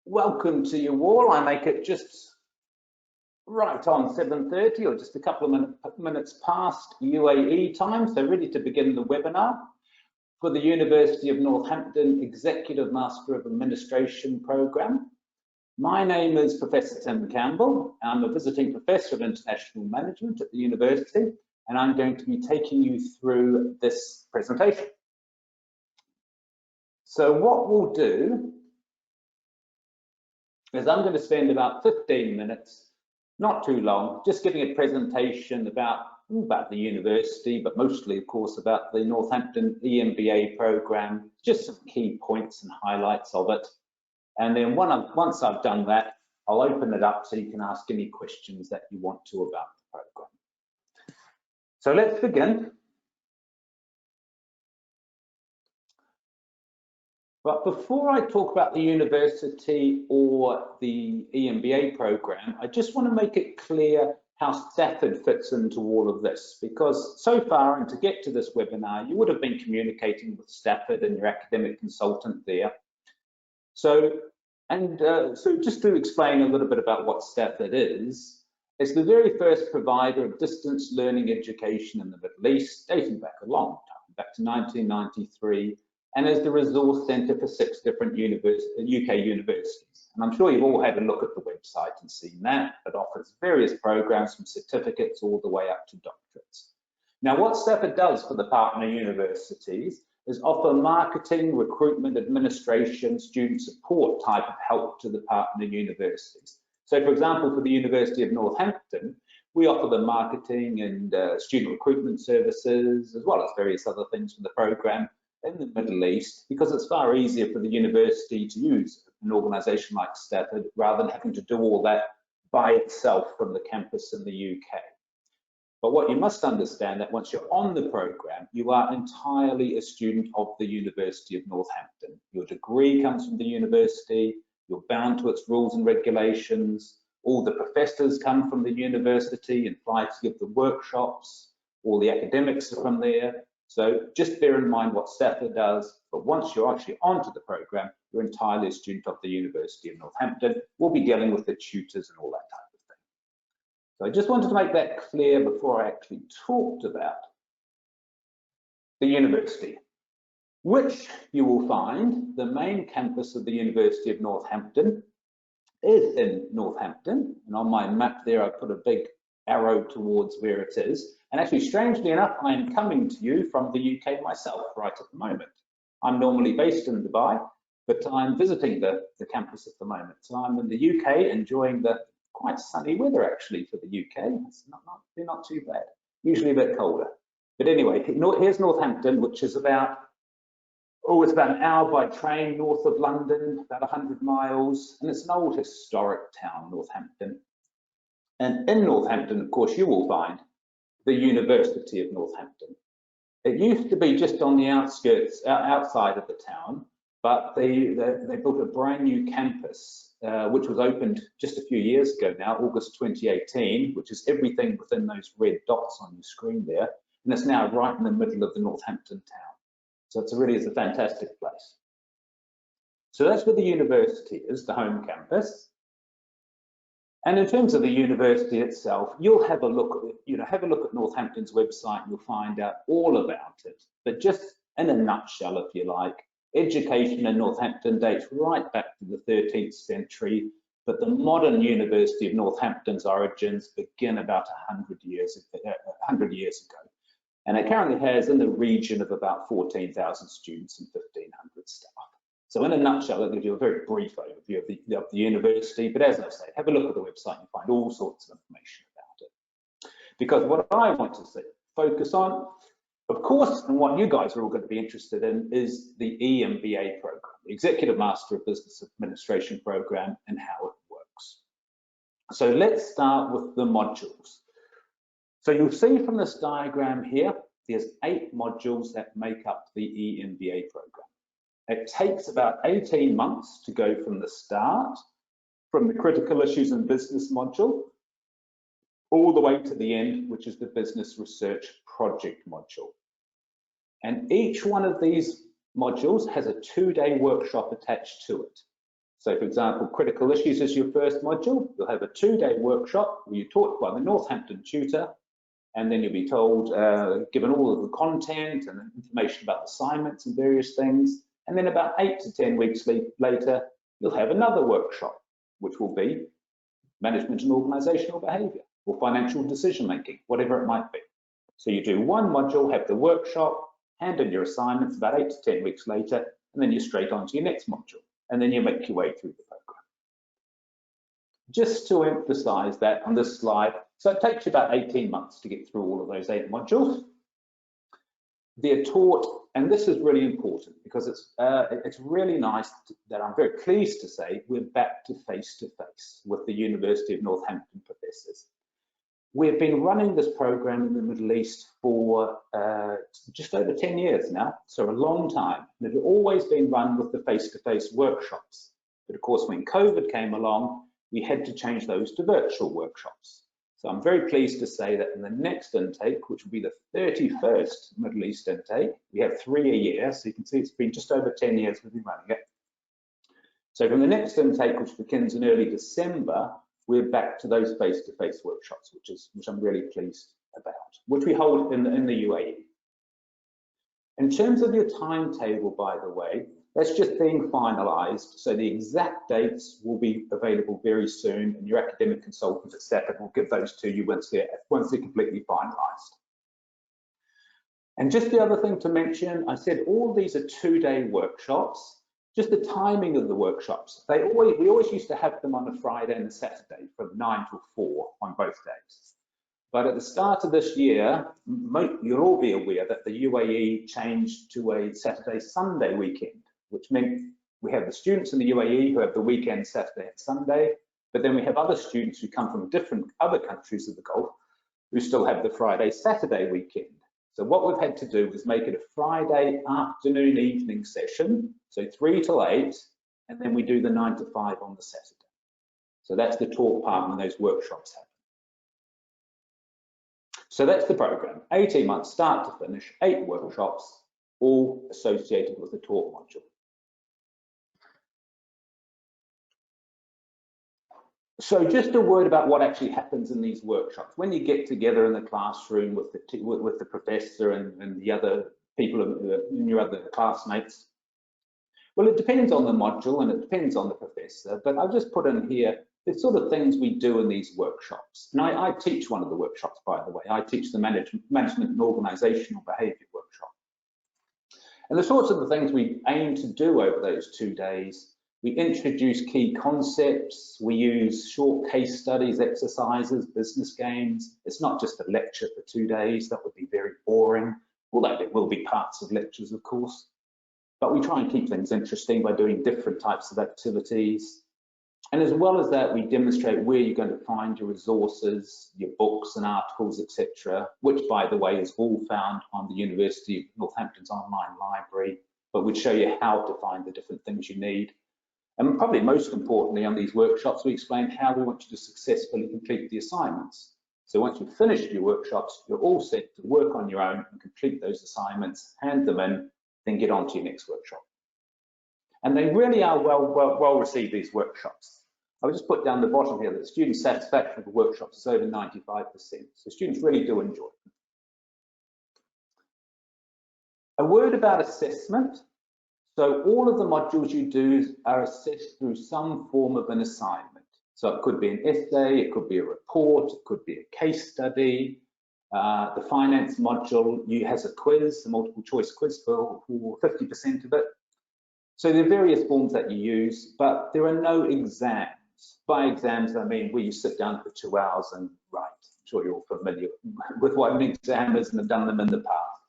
Welcome to you all. I make it just right on 7:30 or just a couple of minutes past UAE time, so ready to begin the webinar for the University of Northampton Executive Master of Administration Programme. My name is Professor Tim Campbell. I'm a visiting Professor of International Management at the University, and I'm going to be taking you through this presentation. So what we'll do is I'm going to spend about 15 minutes, not too long, just giving a presentation about the university, but mostly, of course, about the Northampton EMBA program, just some key points and highlights of it. And then once I've done that, I'll open it up so you can ask any questions that you want to about the program. So let's begin. But before I talk about the university or the EMBA program, I just want to make it clear how Stafford fits into all of this, because so far, and to get to this webinar, you would have been communicating with Stafford and your academic consultant there. So just to explain a little bit about what Stafford is, it's the very first provider of distance learning education in the Middle East, dating back a long time, back to 1993, and as the resource centre for 6 different UK universities. And I'm sure you've all had a look at the website and seen that. It offers various programs from certificates all the way up to doctorates. Now, what Stafford does for the partner universities is offer marketing, recruitment, administration, student support type of help to the partner universities. So, for example, for the University of Northampton, we offer the marketing and student recruitment services, as well as various other things from the program in the Middle East, because it's far easier for the university to use an organisation like Stafford rather than having to do all that by itself from the campus in the UK. But what you must understand that once you're on the program, you are entirely a student of the University of Northampton. Your degree comes from the university, you're bound to its rules and regulations, all the professors come from the university and fly to give the workshops, all the academics are from there. So just bear in mind what Stafford does, but once you're actually onto the program, you're entirely a student of the University of Northampton. We'll be dealing with the tutors and all that type of thing. So I just wanted to make that clear before I actually talked about the university, which you will find the main campus of the University of Northampton is in Northampton. And on my map there, I put a big arrow towards where it is. And actually, strangely enough, I am coming to you from the UK myself right at the moment. I'm normally based in Dubai, but I'm visiting the campus at the moment. So I'm in the UK enjoying the quite sunny weather actually for the UK. It's not too bad, usually a bit colder. But anyway, here's Northampton, which is about an hour by train north of London, about 100 miles. And it's an old historic town, Northampton. And in Northampton, of course, you will find the University of Northampton. It used to be just on the outskirts, outside of the town, but they built a brand new campus, which was opened just a few years ago now, August 2018, which is everything within those red dots on your screen there. And it's now right in the middle of the Northampton town. So it's a fantastic place. So that's where the university is, the home campus. And in terms of the university itself, you'll have a look at Northampton's website and you'll find out all about it. But just in a nutshell, if you like, education in Northampton dates right back to the 13th century, but the modern University of Northampton's origins begin about 100 years ago. And it currently has in the region of about 14,000 students and 1,500 staff. So in a nutshell, I'll give you a very brief overview of the university, but as I say, have a look at the website and find all sorts of information about it. Because what I want to focus on, of course, and what you guys are all going to be interested in is the EMBA program, the Executive Master of Business Administration program, and how it works. So let's start with the modules. So you'll see from this diagram here, there's 8 modules that make up the EMBA program. It takes about 18 months to go from the start, from the critical issues and business module, all the way to the end, which is the business research project module. And each one of these modules has a 2-day workshop attached to it. So for example, critical issues is your first module. You'll have a 2-day workshop where you're taught by the Northampton tutor, and then you'll be told, given all of the content and information about assignments and various things. And then about 8 to 10 weeks later, you'll have another workshop, which will be management and organizational behavior or financial decision making, whatever it might be. So you do one module, have the workshop, hand in your assignments about 8 to 10 weeks later, and then you're straight on to your next module. And then you make your way through the program. Just to emphasize that on this slide, so it takes you about 18 months to get through all of those 8 modules. They're taught, and this is really important because it's really nice that I'm very pleased to say we're back to face-to-face with the University of Northampton professors. We've been running this program in the Middle East for just over 10 years now, so a long time. And it's always been run with the face-to-face workshops. But of course, when COVID came along, we had to change those to virtual workshops. So I'm very pleased to say that in the next intake, which will be the 31st Middle East intake, we have 3 a year, so you can see it's been just over 10 years we've been running it. So from the next intake, which begins in early December, we're back to those face-to-face workshops, which I'm really pleased about, which we hold in the UAE. In terms of your timetable, by the way, that's just being finalised, so the exact dates will be available very soon, and your academic consultants at Stafford will give those to you once they're completely finalised. And just the other thing to mention, I said all these are 2-day workshops. Just the timing of the workshops. We always used to have them on a Friday and a Saturday from 9 till 4 on both days. But at the start of this year, you'll all be aware that the UAE changed to a Saturday-Sunday weekend, which meant we have the students in the UAE who have the weekend, Saturday and Sunday, but then we have other students who come from different other countries of the Gulf who still have the Friday-Saturday weekend. So what we've had to do is make it a Friday afternoon evening session, so 3 till 8, and then we do the 9 to 5 on the Saturday. So that's the talk part when those workshops happen. So that's the program, 18 months start to finish, 8 workshops, all associated with the talk module. So just a word about what actually happens in these workshops. When you get together in the classroom with the professor and the other people, and your other classmates, well, it depends on the module and it depends on the professor, but I'll just put in here the sort of things we do in these workshops. And I teach one of the workshops, by the way. I teach the management and organizational behavior workshop. And the sorts of the things we aim to do over those 2 days, we introduce key concepts, we use short case studies, exercises, business games. It's not just a lecture for 2 days, that would be very boring, although there will be parts of lectures, of course. But we try and keep things interesting by doing different types of activities. And as well as that, we demonstrate where you're going to find your resources, your books and articles, etc., which, by the way, is all found on the University of Northampton's online library, but we'd show you how to find the different things you need. And probably most importantly on these workshops, we explain how we want you to successfully complete the assignments. So once you've finished your workshops, you're all set to work on your own and complete those assignments, hand them in, then get on to your next workshop. And they really are well received, these workshops. I'll just put down the bottom here that student satisfaction for workshops is over 95%. So students really do enjoy them. A word about assessment. So all of the modules you do are assessed through some form of an assignment. So it could be an essay, it could be a report, it could be a case study. The finance module has a quiz, a multiple choice quiz for 50% of it. So there are various forms that you use, but there are no exams. By exams, I mean where you sit down for 2 hours and write. I'm sure you're all familiar with what an exam is and have done them in the past.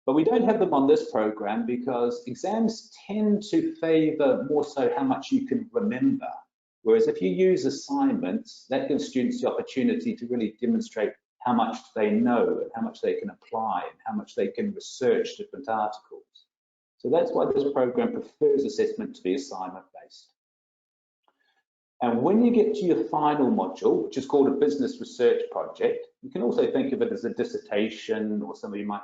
But we don't have them on this program because exams tend to favour more so how much you can remember. Whereas if you use assignments, that gives students the opportunity to really demonstrate how much they know and how much they can apply and how much they can research different articles. So that's why this program prefers assessment to be assignment-based. And when you get to your final module, which is called a business research project, you can also think of it as a dissertation, or somebody might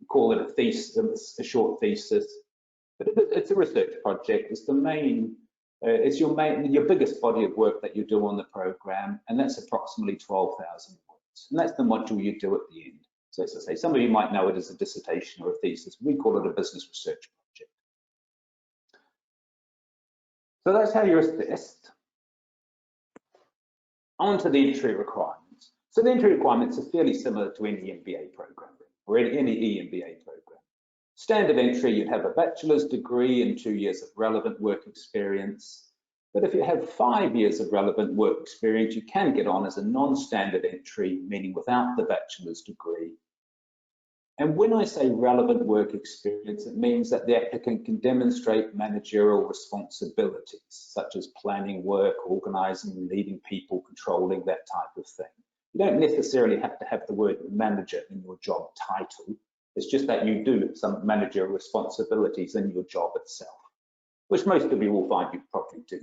call it a thesis, a short thesis. But it's a research project. It's the main, it's your biggest body of work that you do on the program, and that's approximately 12,000 words. And that's the module you do at the end. So as I say, some of you might know it as a dissertation or a thesis. We call it a business research project. So that's how you're assessed. On to the entry requirements. So the entry requirements are fairly similar to any MBA program or any EMBA program. Standard entry, you'd have a bachelor's degree and 2 years of relevant work experience. But if you have 5 years of relevant work experience, you can get on as a non-standard entry, meaning without the bachelor's degree. And when I say relevant work experience, it means that the applicant can demonstrate managerial responsibilities, such as planning work, organising, leading people, controlling, that type of thing. You don't necessarily have to have the word manager in your job title. It's just that you do some managerial responsibilities in your job itself, which most of you will find you probably do.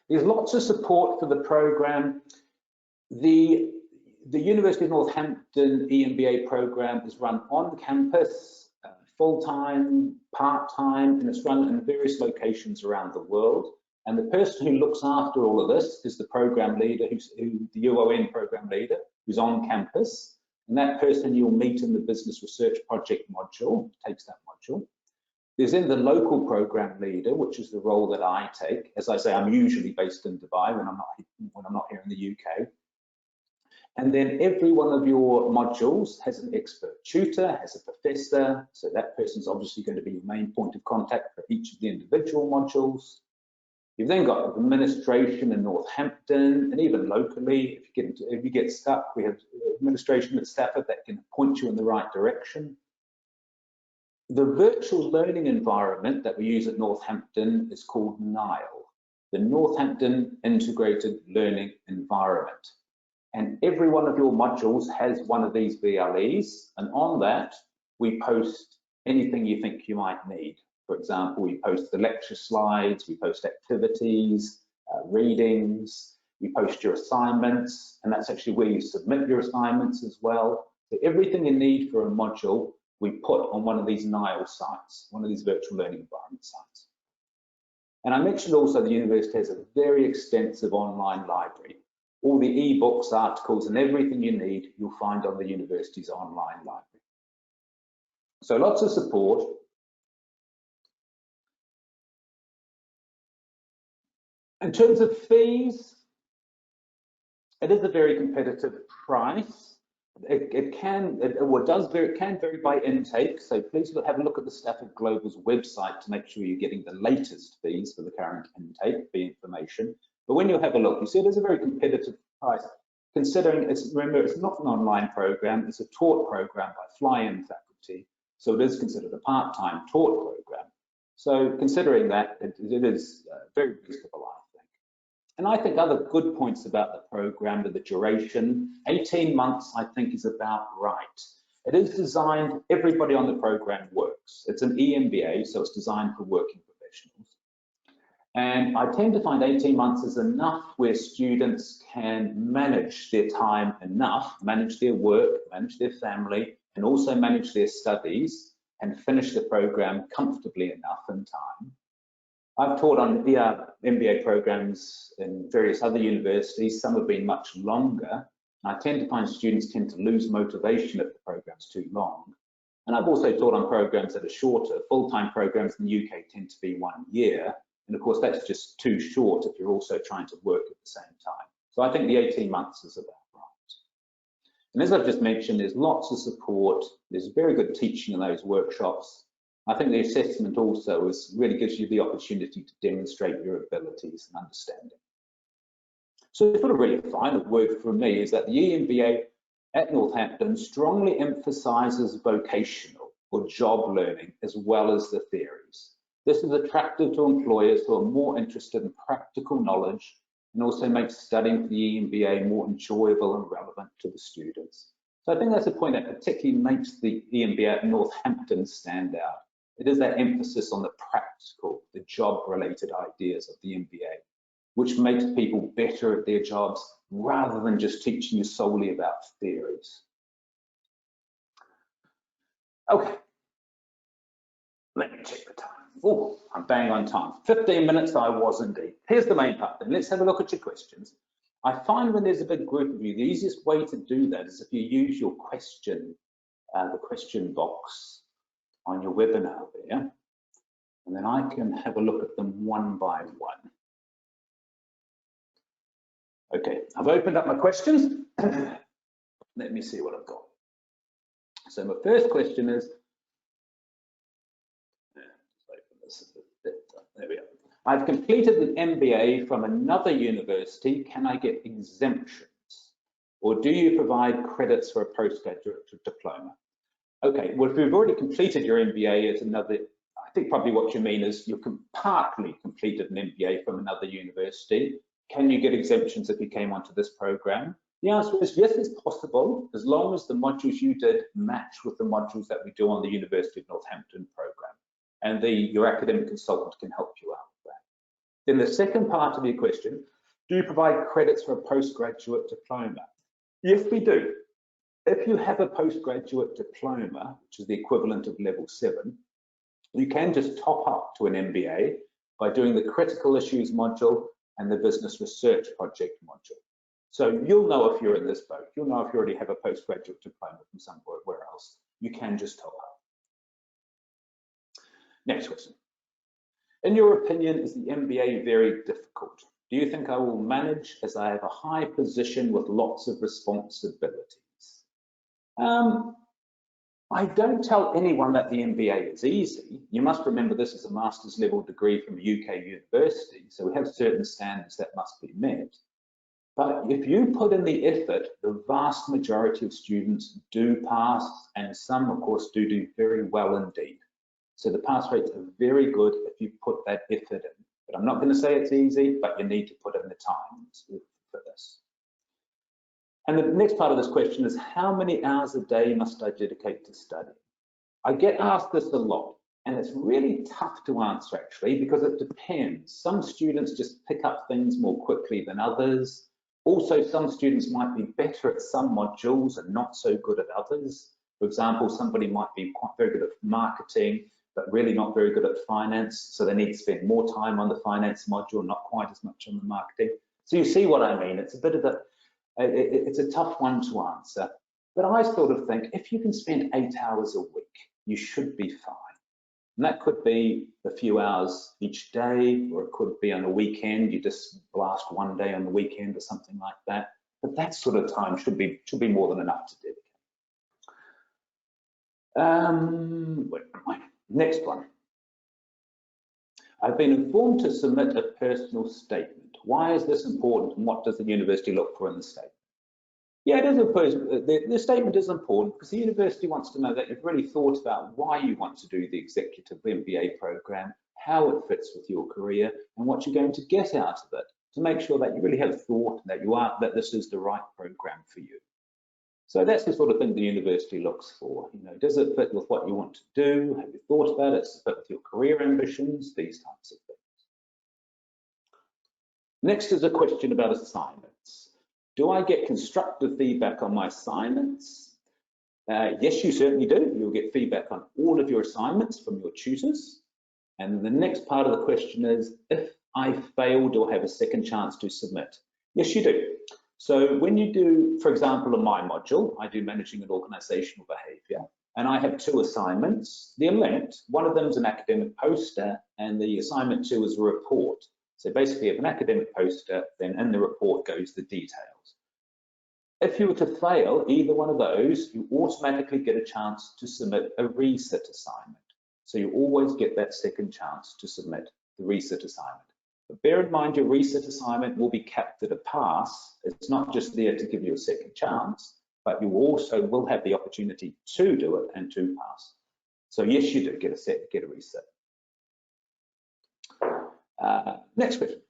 There's lots of support for the program. The University of Northampton EMBA program is run on campus, full-time, part-time, and it's run in various locations around the world. And the person who looks after all of this is the program leader, the UON program leader, who's on campus. And that person you'll meet in the business research project module, takes that module. There's then the local program leader, which is the role that I take. As I say, I'm usually based in Dubai when I'm not here in the UK. And then every one of your modules has an expert tutor, has a professor. So that person's obviously going to be your main point of contact for each of the individual modules. You've then got administration in Northampton, and even locally, if you get stuck, we have administration at Stafford that can point you in the right direction. The virtual learning environment that we use at Northampton is called NILE, the Northampton Integrated Learning Environment. And every one of your modules has one of these VLEs, and on that, we post anything you think you might need. For example, we post the lecture slides, we post activities, readings, we post your assignments, and that's actually where you submit your assignments as well. So everything you need for a module, we put on one of these NILE sites, one of these virtual learning environment sites. And I mentioned also the university has a very extensive online library. All the ebooks, articles, and everything you need, you'll find on the university's online library. So lots of support. In terms of fees, it is a very competitive price. It can vary by intake, so please have a look at the Stafford Global's website to make sure you're getting the latest fees for the current intake, fee information. But when you have a look, you see it is a very competitive price, considering remember, it's not an online program, it's a taught program by fly-in faculty, so it is considered a part-time taught program. So considering that, it is very reasonable, I think. And I think other good points about the program are the duration. 18 months, I think, is about right. It is designed, everybody on the program works. It's an EMBA, so it's designed for working professionals. And I tend to find 18 months is enough where students can manage their time enough, manage their work, manage their family, and also manage their studies and finish the program comfortably enough in time. I've taught on MBA programs in various other universities. Some have been much longer. I tend to find students tend to lose motivation if the program's too long. And I've also taught on programs that are shorter. Full-time programs in the UK tend to be 1 year. And of course, that's just too short if you're also trying to work at the same time. So I think the 18 months is about right. And as I've just mentioned, there's lots of support. There's very good teaching in those workshops. I think the assessment also really gives you the opportunity to demonstrate your abilities and understanding. So sort of really final word from me is that the EMBA at Northampton strongly emphasises vocational or job learning as well as the theories. This is attractive to employers who are more interested in practical knowledge and also makes studying for the EMBA more enjoyable and relevant to the students. So I think that's a point that particularly makes the EMBA at Northampton stand out. It is that emphasis on the practical, the job-related ideas of the MBA, which makes people better at their jobs rather than just teaching you solely about theories. Okay, let me check the time. Oh, I'm bang on time. 15 minutes I was indeed. Here's the main part then. Let's have a look at your questions. I find when there's a big group of you, the easiest way to do that is if you use your question, the question box on your webinar there, and then I can have a look at them one by one. Okay, I've opened up my questions. Let me see what I've got. So my first question is, there we go. I've completed an MBA from another university. Can I get exemptions? Or do you provide credits for a postgraduate diploma? Okay, well, if you've already completed your MBA, it's another, I think probably what you mean is you've partly completed an MBA from another university. Can you get exemptions if you came onto this program? The answer is yes, it's possible, as long as the modules you did match with the modules that we do on the University of Northampton program. And your academic consultant can help you out with that. Then the second part of your question, do you provide credits for a postgraduate diploma? Yes, we do. If you have a postgraduate diploma, which is the equivalent of level 7, you can just top up to an MBA by doing the critical issues module and the business research project module. So you'll know if you're in this boat. You'll know if you already have a postgraduate diploma from somewhere else. You can just top up. Next question. In your opinion, is the MBA very difficult? Do you think I will manage as I have a high position with lots of responsibilities? I don't tell anyone that the MBA is easy. You must remember this is a master's level degree from a UK university, so we have certain standards that must be met. But if you put in the effort, the vast majority of students do pass, and some, of course, do very well indeed. So the pass rates are very good if you put that effort in. But I'm not going to say it's easy, but you need to put in the time for this. And the next part of this question is, how many hours a day must I dedicate to study? I get asked this a lot, and it's really tough to answer actually, because it depends. Some students just pick up things more quickly than others. Also, some students might be better at some modules and not so good at others. For example, somebody might be quite very good at marketing, but really not very good at finance, so they need to spend more time on the finance module, not quite as much on the marketing. So you see what I mean? It's a bit of it's a tough one to answer, but I sort of think if you can spend 8 hours a week, you should be fine. And that could be a few hours each day, or it could be on a weekend. You just blast one day on the weekend or something like that. But that sort of time should be more than enough to dedicate. Next one. I've been informed to submit a personal statement. Why is this important, and what does the university look for in the statement? Yeah, it is the statement is important because the university wants to know that you've really thought about why you want to do the executive MBA program, how it fits with your career, and what you're going to get out of it, to make sure that you really have thought that this is the right program for you. So that's the sort of thing the university looks for. You know, does it fit with what you want to do? Have you thought about it? Does it fit with your career ambitions? These types of things. Next is a question about assignments. Do I get constructive feedback on my assignments? Yes, you certainly do. You'll get feedback on all of your assignments from your tutors. And the next part of the question is, if I fail, do I have a second chance to submit? Yes, you do. So when you do, for example, in my module, I do managing and organizational behavior, and I have 2 assignments. They're linked. One of them is an academic poster, and the assignment 2 is a report. So basically, if an academic poster, then in the report goes the details. If you were to fail either one of those, you automatically get a chance to submit a resit assignment. So you always get that second chance to submit the resit assignment. But bear in mind, your resit assignment will be capped at a pass. It's not just there to give you a second chance, but you also will have the opportunity to do it and to pass. So yes, you do get a resit. Next question.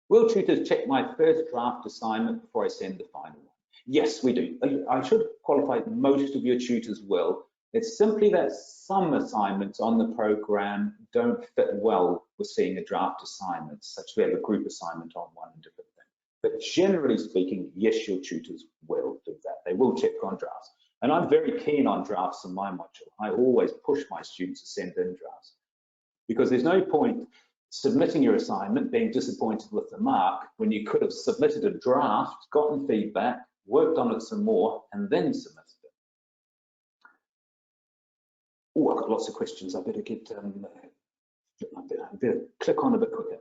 Will tutors check my first draft assignment before I send the final one? Yes, we do. I should qualify, most of your tutors will. It's simply that some assignments on the program don't fit well with seeing a draft assignment, such as we have a group assignment on one and different thing. But generally speaking, yes, your tutors will do that. They will check on drafts. And I'm very keen on drafts in my module. I always push my students to send in drafts, because there's no point submitting your assignment, being disappointed with the mark, when you could have submitted a draft, gotten feedback, worked on it some more, and then submitted it. Oh, I've got lots of questions. I better get, I better click on a bit quicker.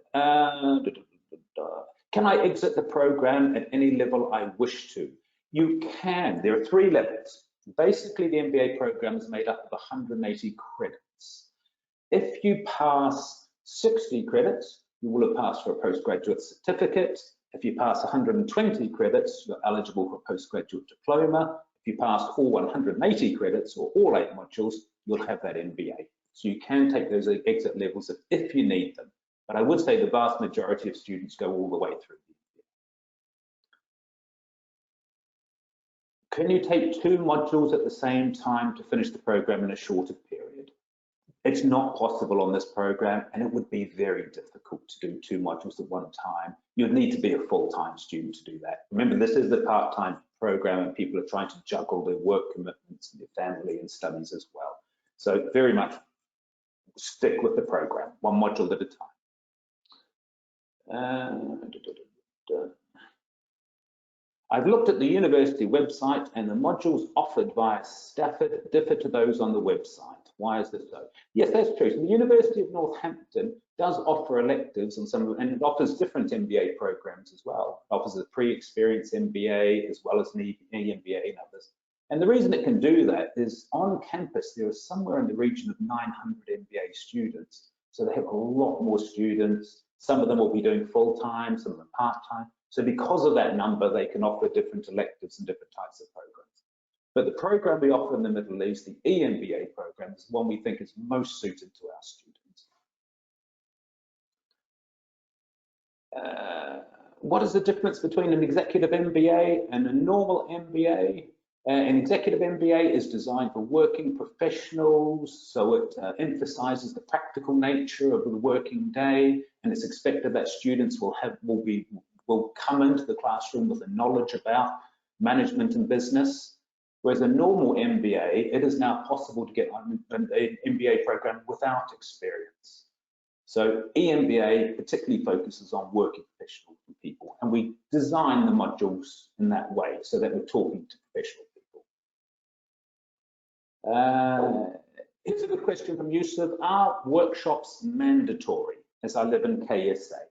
Can I exit the program at any level I wish to? You can. There are 3 levels. Basically, the MBA program is made up of 180 credits. If you pass 60 credits, you will have passed for a postgraduate certificate. If you pass 120 credits, you're eligible for a postgraduate diploma. If you pass all 180 credits or all 8 modules, you'll have that MBA. So you can take those exit levels if you need them. But I would say the vast majority of students go all the way through. Can you take 2 modules at the same time to finish the program in a shorter period? It's not possible on this program, and it would be very difficult to do 2 modules at one time. You'd need to be a full-time student to do that. Remember, this is the part-time program, and people are trying to juggle their work commitments and their family and studies as well. So very much stick with the program, 1 module at a time. I've looked at the university website, and the modules offered via Stafford differ to those on the website. Why is this so? Yes, that's true. So the University of Northampton does offer electives on some, and it offers different MBA programs as well. It offers a pre-experience MBA as well as an EMBA and others. And the reason it can do that is on campus, there are somewhere in the region of 900 MBA students. So they have a lot more students. Some of them will be doing full-time, some of them part-time. So because of that number, they can offer different electives and different types of programs. But the program we offer in the Middle East, the EMBA program, is one we think is most suited to our students. What is the difference between an executive MBA and a normal MBA? An executive MBA is designed for working professionals, so it emphasizes the practical nature of the working day, and it's expected that students will come into the classroom with a knowledge about management and business. Whereas a normal MBA, it is now possible to get an MBA program without experience. So EMBA particularly focuses on working professional people, and we design the modules in that way so that we're talking to professional people. Here's a good question from Yusuf. Are workshops mandatory as I live in KSA?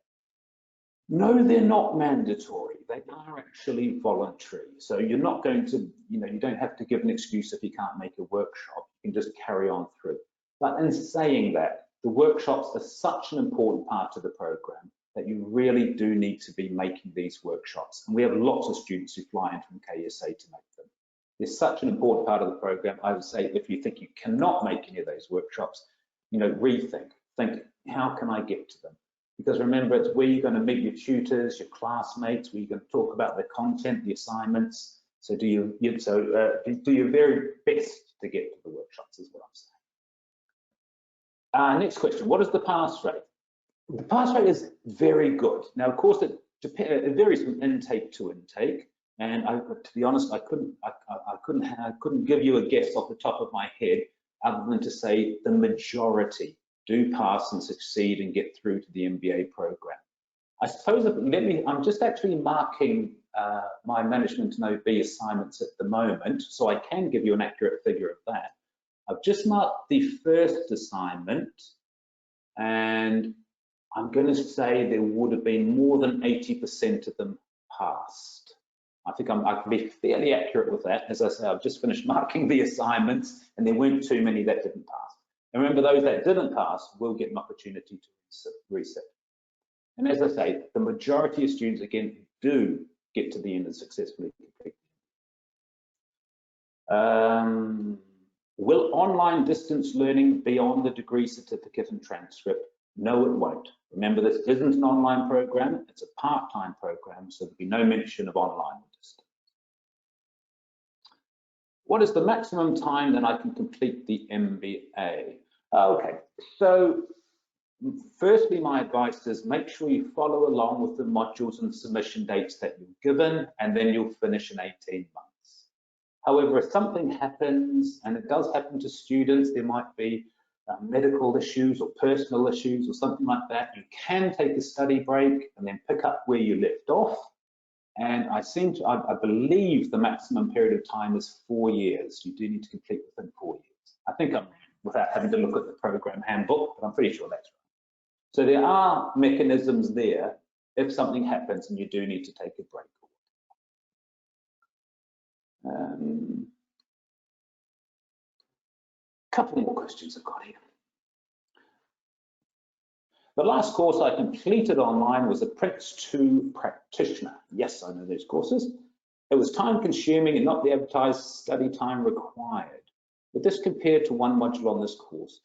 No, they're not mandatory. They are actually voluntary. So you're not going to, you don't have to give an excuse if you can't make a workshop. You can just carry on through. But in saying that, the workshops are such an important part of the program that you really do need to be making these workshops. And we have lots of students who fly in from KSA to make them. They're such an important part of the program. I would say if you think you cannot make any of those workshops, rethink. Think, how can I get to them? Because remember, it's where you're going to meet your tutors, your classmates, where you're going to talk about the content, the assignments. So do your very best to get to the workshops is what I'm saying. Next question, what is the pass rate? The pass rate is very good. Now, of course, it varies from intake to intake. And to be honest, I couldn't give you a guess off the top of my head, other than to say the majority do pass and succeed and get through to the MBA program. I suppose I'm just actually marking my management and OB assignments at the moment, so I can give you an accurate figure of that. I've just marked the first assignment, and I'm going to say there would have been more than 80% of them passed. I think I can be fairly accurate with that. As I say, I've just finished marking the assignments, and there weren't too many that didn't pass. And remember, those that didn't pass will get an opportunity to reset. And as I say, the majority of students, again, do get to the end and successfully complete. Will online distance learning be on the degree certificate and transcript? No, it won't. Remember, this isn't an online program, it's a part-time program, so there'll be no mention of online distance. What is the maximum time that I can complete the MBA? Okay, so firstly, my advice is make sure you follow along with the modules and submission dates that you've given, and then you'll finish in 18 months. However, if something happens, and it does happen to students, there might be medical issues or personal issues or something like that, you can take a study break and then pick up where you left off. And I believe the maximum period of time is 4 years. You do need to complete within 4 years. I think I'm, without having to look at the program handbook, but I'm pretty sure that's right. So there are mechanisms there if something happens and you do need to take a break. Couple more questions I've got here. The last course I completed online was a Prince 2 practitioner. Yes, I know those courses. It was time consuming and not the advertised study time required. But this compared to one module on this course.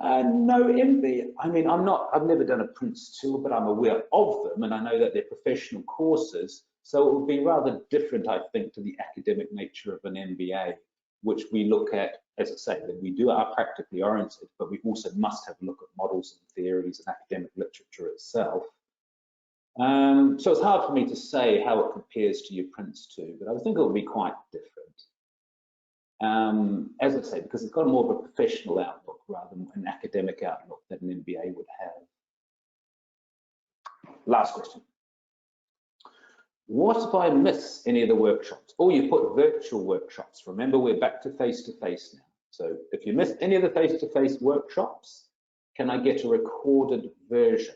No, I mean, I've never done a Prince 2, but I'm aware of them and I know that they're professional courses. So it would be rather different, I think, to the academic nature of an MBA, which we look at, as I say, that we are practically oriented, but we also must have a look at models and theories and academic literature itself. So it's hard for me to say how it compares to your Prince 2, but I think it will be quite different. As I say, because it's got more of a professional outlook rather than an academic outlook that an MBA would have. Last question. What if I miss any of the workshops? Oh, you put virtual workshops. Remember, we're back to face-to-face now. So if you miss any of the face-to-face workshops, can I get a recorded version?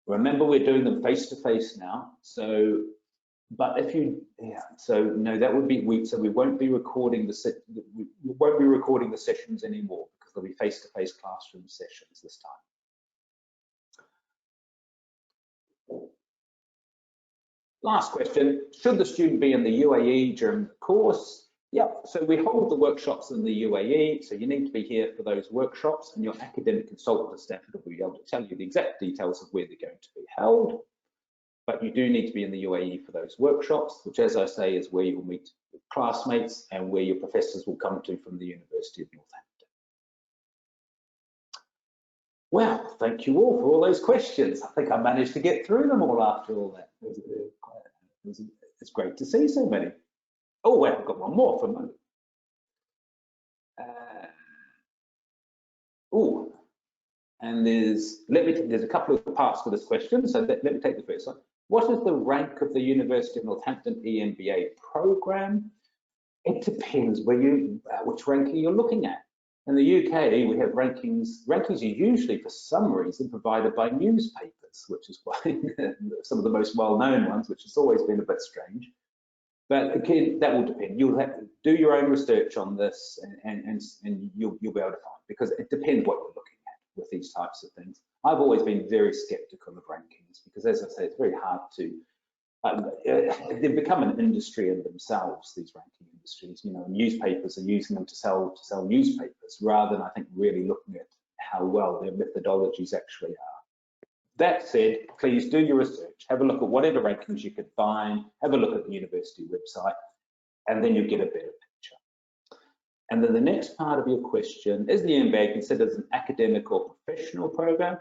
Remember, we're doing them face-to-face now. So, but if you, so no, that would be so we won't be recording the sessions anymore because they'll be face-to-face classroom sessions this time. Last question, should the student be in the UAE during the course? Yep, so we hold the workshops in the UAE, so you need to be here for those workshops, and your academic consultant at Stafford will be able to tell you the exact details of where they're going to be held. But you do need to be in the UAE for those workshops, which, as I say, is where you'll meet with classmates and where your professors will come to from the University of Northampton. Well, thank you all for all those questions. I think I managed to get through them all after all that. It's great to see so many. Oh, wait, I've got one more for a moment. Oh, and there's a couple of parts to this question, so let me take the first one. What is the rank of the University of Northampton EMBA program? It depends which ranking you're looking at. In the UK, we have rankings. Rankings are usually, for some reason, provided by newspapers, which is why some of the most well-known ones, which has always been a bit strange. But again, that will depend. You'll have to do your own research on this, and you'll be able to find, because it depends what you're looking at with these types of things. I've always been very skeptical of rankings because, as I say, it's very hard to. They've become an industry in themselves, these ranking industries. You know, newspapers are using them to sell newspapers rather than, I think, really looking at how well their methodologies actually are. That said, please do your research. Have a look at whatever rankings you can find. Have a look at the university website, and then you get a better picture. And then the next part of your question, is the MBA considered an academic or professional program?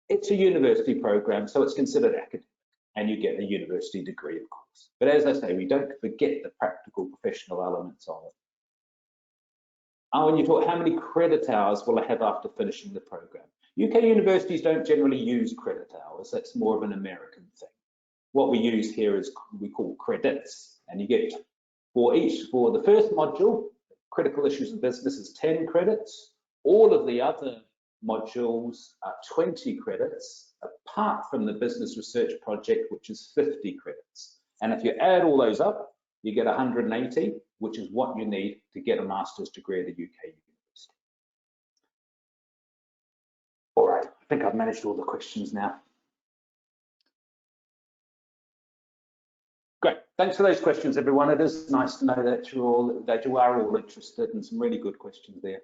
It's a university program, so it's considered academic, and you get a university degree, of course. But as I say, we don't forget the practical professional elements of it. When you talk, how many credit hours will I have after finishing the program? UK universities don't generally use credit hours. That's more of an American thing. What we use here is we call credits, and you get for the first module, critical issues of business is 10 credits. All of the other modules are 20 credits, apart from the business research project, which is 50 credits. And if you add all those up, you get 180, which is what you need to get a master's degree at a UK university. All right, I think I've managed all the questions now. Great, thanks for those questions, everyone. It is nice to know that you are all interested, and some really good questions there.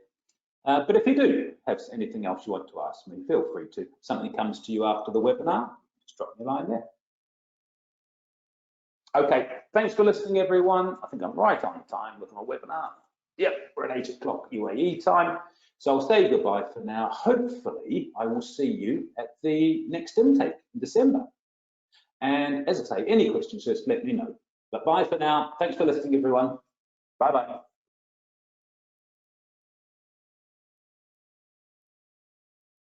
But if you do have anything else you want to ask me, feel free to. If something comes to you after the webinar, just drop me a line there. Okay, thanks for listening, everyone. I think I'm right on time with my webinar. Yep, we're at 8 o'clock UAE time. So I'll say goodbye for now. Hopefully, I will see you at the next intake in December. And as I say, any questions, just let me know. But bye for now. Thanks for listening, everyone. Bye-bye.